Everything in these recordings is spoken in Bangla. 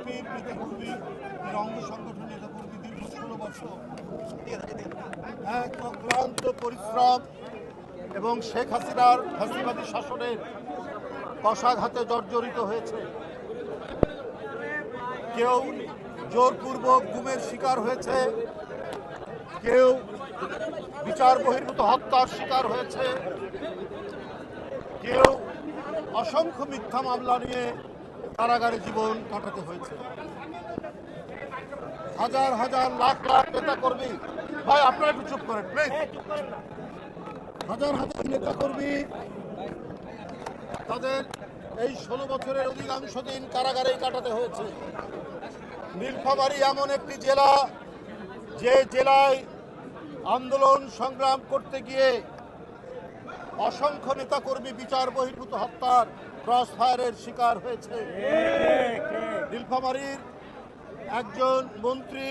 বিএনপির নেতাকর্মী, অঙ্গ সংগঠন নেতাকর্মী দীর্ঘ 16 বছর এক অক্লান্ত পরিশ্রম এবং শেখ হাসিনার ফ্যাসিবাদী শাসনের কষাঘাতে জর্জরিত হয়েছে। কেউ জোরপূর্বক গুমের শিকার হয়েছে, কেউ বিচার বহির্ভূত হত্যার শিকার হয়েছে, কেউ অসংখ্য মিথ্যা মামলা নিয়ে কারাগারে জীবন কাটাতে হয়েছে। হাজার হাজার লাখ লাখ নেতা কর্মী, ভাই আপনারা একটু চুপ করেন প্লিজ, হাজার হাজার নেতা কর্মী তাদের এই 16 বছরের অধিকাংশ দিন কারাগারেই কাটাতে হয়েছে। নীলফামারী এমন একটি জেলা, যে জেলায় আন্দোলন সংগ্রাম করতে গিয়ে অসংখ্য নেতাকর্মী বিচার বহির্ভূত হত্যার ক্রস ফায়ারের শিকার হয়েছে। নীলফামারীর একজন মন্ত্রী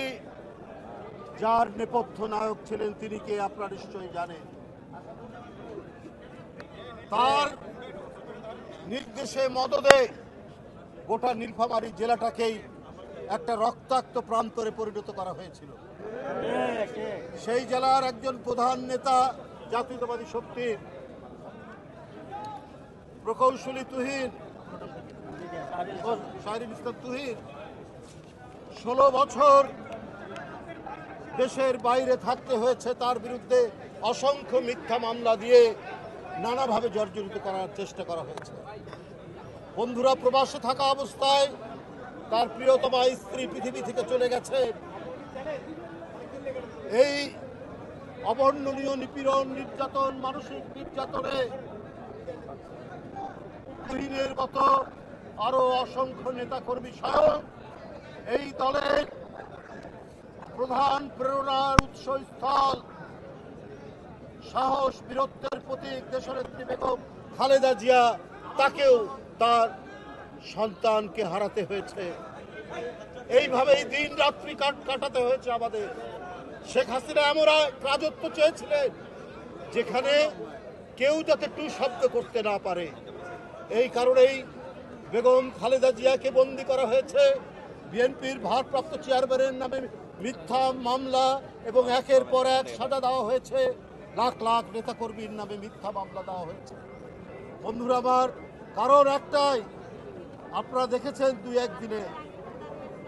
যার নেপথ্য নায়ক ছিলেন, তিনি কে আপনারা নিশ্চয়ই জানেন। তার নির্দেশে মদদে গোটা নীলফামারী জেলাটাকেই একটা রক্তাক্ত প্রান্তরে পরিণত করা হয়েছিল। সেই জেলার একজন প্রধান নেতা, জাতীয়তাবাদী শক্তির প্রকৌশলী তুহিন, 16 বছর দেশের বাইরে থাকতে হয়েছে। তার বিরুদ্ধে অসংখ্য মিথ্যা মামলা দিয়ে নানাভাবে জর্জরিত করার চেষ্টা করা হয়েছে। বন্ধুরা, প্রবাসে থাকা অবস্থায় তার প্রিয়তমা স্ত্রী পৃথিবী থেকে চলে গেছে। এই অবর্ণনীয় নিপীড়ন, নির্যাতন, মানসিক নির্যাতনে তুহিনের মতো আরো অসংখ্য নেতাকর্মী সহ এই দলের প্রধান প্রেরণার উৎসস্থল, সাহস বীরত্বের প্রতীক দেশনেত্রী বেগম খালেদা জিয়া, তাকেও তার সন্তানকে হারাতে হয়েছে। এইভাবেই দিন রাত্রি কাটাতে হয়েছে আমাদের। শেখ হাসিনা এমন রাজত্ব চেয়েছিলেন যেখানে কেউ যাতে টু শব্দ করতে না পারে। এই কারণেই বেগম খালেদা জিয়াকে বন্দী করা হয়েছে। বিএনপির ভারপ্রাপ্ত চেয়ারম্যানের নামে মিথ্যা মামলা এবং একের পর এক সাজা দেওয়া হয়েছে। লাখ লাখ নেতাকর্মীর নামে মিথ্যা মামলা দেওয়া হয়েছে। বন্ধুরা আমার, কারণ একটাই, আপনারা দেখেছেন 2-1 দিনে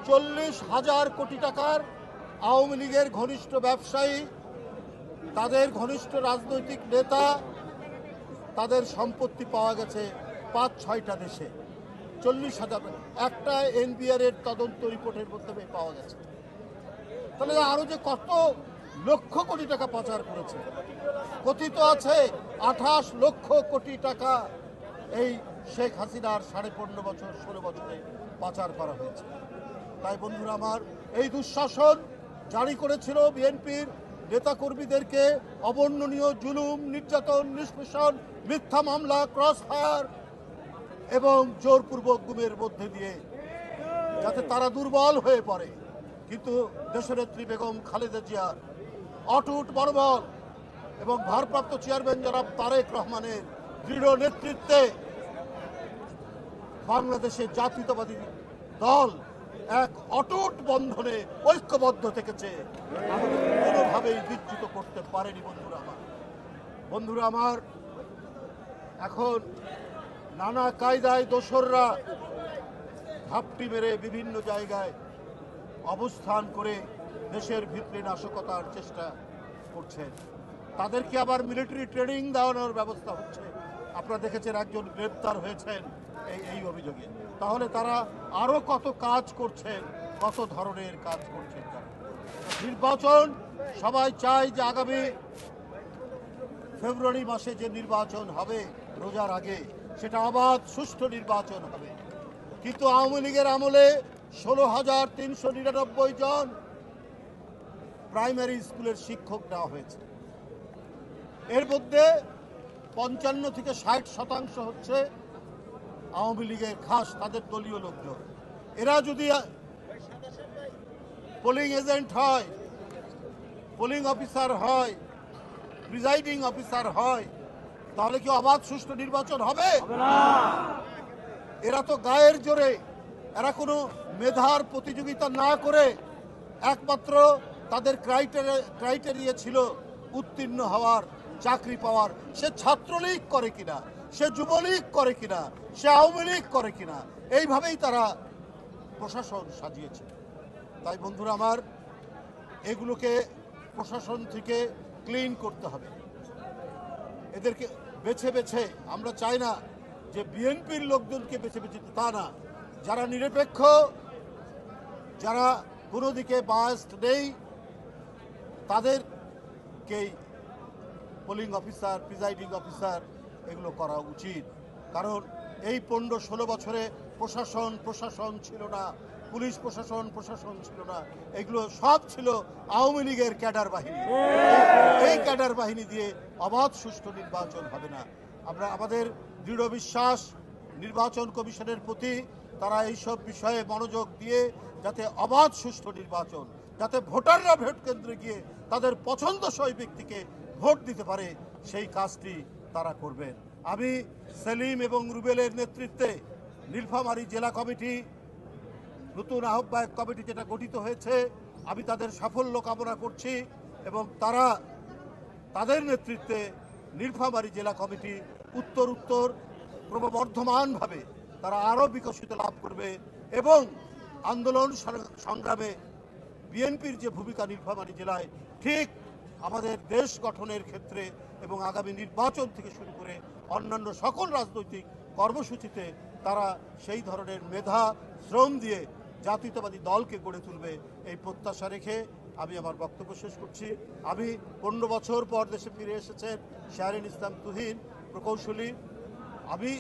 40,000 কোটি টাকার আওয়ামী লীগের ঘনিষ্ঠ ব্যবসায়ী, তাদের ঘনিষ্ঠ রাজনৈতিক নেতা, তাদের সম্পত্তি পাওয়া গেছে 5-6টা দেশে। 40,000 একটা এনবিআর এর তদন্ত রিপোর্টের মাধ্যমে পাওয়া গেছে। তাহলে আরো যে কত লক্ষ কোটি টাকা পাচার করেছে। কথিত আছে 28 লক্ষ কোটি টাকা এই শেখ হাসিনার 15.5 বছর 16 বছরে পাচার করা হয়েছে। তাই বন্ধুরা আমার, এই দুঃশাসন জারি করেছিল বিএনপির নেতাকর্মীদেরকে অবর্ণনীয় জুলুম, নির্যাতন, নিষ্পেষণ, মিথ্যা মামলা, ক্রস ফায়ার এবং জোরপূর্বক গুমের মধ্যে দিয়ে, যাতে তারা দুর্বল হয়ে পড়ে। কিন্তু দেশনেত্রী বেগম খালেদা জিয়ার অটুট মনোবল এবং ভারপ্রাপ্ত চেয়ারম্যান জনাব তারেক রহমানের দৃঢ় নেতৃত্বে বাংলাদেশের জাতীয়তাবাদী দল এক অটুট বন্ধনে ঐক্যবদ্ধ থেকেছে, আমাদের কোনোভাবেই বিচ্যুত করতে পারেনি। বন্ধুরা আমার, এখন নানা কায়দায় দোসররা ঘাপটি মেরে বিভিন্ন জায়গায় অবস্থান করে দেশের ভিতরে নাশকতার চেষ্টা করছেন। তাদেরকে আবার মিলিটারি ট্রেনিং দেওয়ানোর ব্যবস্থা হচ্ছে। আপনারা দেখেছেন একজন গ্রেপ্তার হয়েছেন এই অভিযোগে। তাহলে তারা আরো কত কাজ করছেন, কত ধরনের কাজ করছেন। নির্বাচন, সবাই চায় যে আগামী ফেব্রুয়ারি মাসে যে নির্বাচন হবে রোজার আগে, সেটা অবাধ সুষ্ঠু নির্বাচন হবে। কিন্তু আওয়ামী লীগের আমলে 16,399 জন প্রাইমারি স্কুলের শিক্ষক দেওয়া হয়েছে। এর মধ্যে 55 থেকে 60% হচ্ছে আওয়ামী লীগের খাস, তাদের দলীয় লোকজন। এরা যদি পোলিং এজেন্ট হয়, পোলিং অফিসার হয়, প্রিজাইডিং অফিসার হয়, তাহলে কি অবাধ সুষ্ঠু নির্বাচন হবে? এরা তো গায়ের জোরে এরা কোনো মেধার প্রতিযোগিতা না করে একমাত্র তাদের ক্রাইটেরিয়া ছিল উত্তীর্ণ হওয়ার, চাকরি পাওয়ার। সে ছাত্রলীগ করে কিনা, সে যুবলীগ করে কিনা, সে আওয়ামী লীগ করে কিনা, এইভাবেই তারা প্রশাসন সাজিয়েছে। তাই বন্ধুরা আমার, এগুলোকে প্রশাসন থেকে ক্লিন করতে হবে। এদেরকে বেছে বেছে, আমরা চাই না যে বিএনপির লোকজনকে বেছে বেছে, তা না, যারা নিরপেক্ষ, যারা কোনো দিকে বায়াসড নেই, তাদেরকেই পোলিং অফিসার, প্রিজাইডিং অফিসার এগুলো করা উচিত। কারণ এই 15-16 বছরে প্রশাসন ছিল না, পুলিশ প্রশাসন ছিল না, এগুলো সব ছিল আওয়ামী লীগের ক্যাডার বাহিনী। এই ক্যাডার বাহিনী দিয়ে অবাধ সুষ্ঠু নির্বাচন হবে না। আমাদের দৃঢ় বিশ্বাস নির্বাচন কমিশনের প্রতি, তারা এইসব বিষয়ে মনোযোগ দিয়ে যাতে অবাধ সুষ্ঠু নির্বাচন, যাতে ভোটাররা ভোট কেন্দ্রে গিয়ে তাদের পছন্দসই ব্যক্তিকে ভোট দিতে পারে, সেই কাজটি তারা করবেন। আমি সেলিম এবং রুবেলের নেতৃত্বে নীলফামারী জেলা কমিটি, নতুন আহ্বায়ক কমিটি যেটা গঠিত হয়েছে, আমি তাদের সাফল্য কামনা করছি এবং তাদের নেতৃত্বে নীলফামারী জেলা কমিটি উত্তর ক্রমবর্ধমানভাবে তারা আরও বিকশিত লাভ করবে এবং আন্দোলন সংগ্রামে বিএনপির যে ভূমিকা নীলফামারী জেলায়, ঠিক আমাদের দেশ গঠনের ক্ষেত্রে এবং আগামী নির্বাচন থেকে শুরু করে অন্যান্য সকল রাজনৈতিক কর্মসূচিতে তারা সেই ধরনের মেধা, শ্রম দিয়ে জাতীয়তাবাদী দলকে গড়ে তুলবে, এই প্রত্যাশা রেখে আমি আমার বক্তব্য শেষ করছি। আমি 15 বছর পর দেশে ফিরে এসেছেন শাহরিন ইসলাম তুহিন, প্রকৌশলী। আমি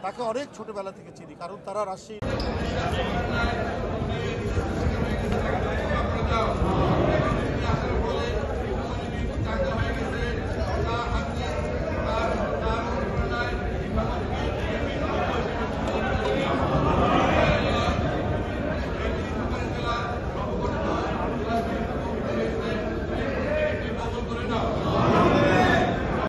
তাকে অনেক ছোটবেলা থেকে চিনি, কারণ তারা রাজশাহী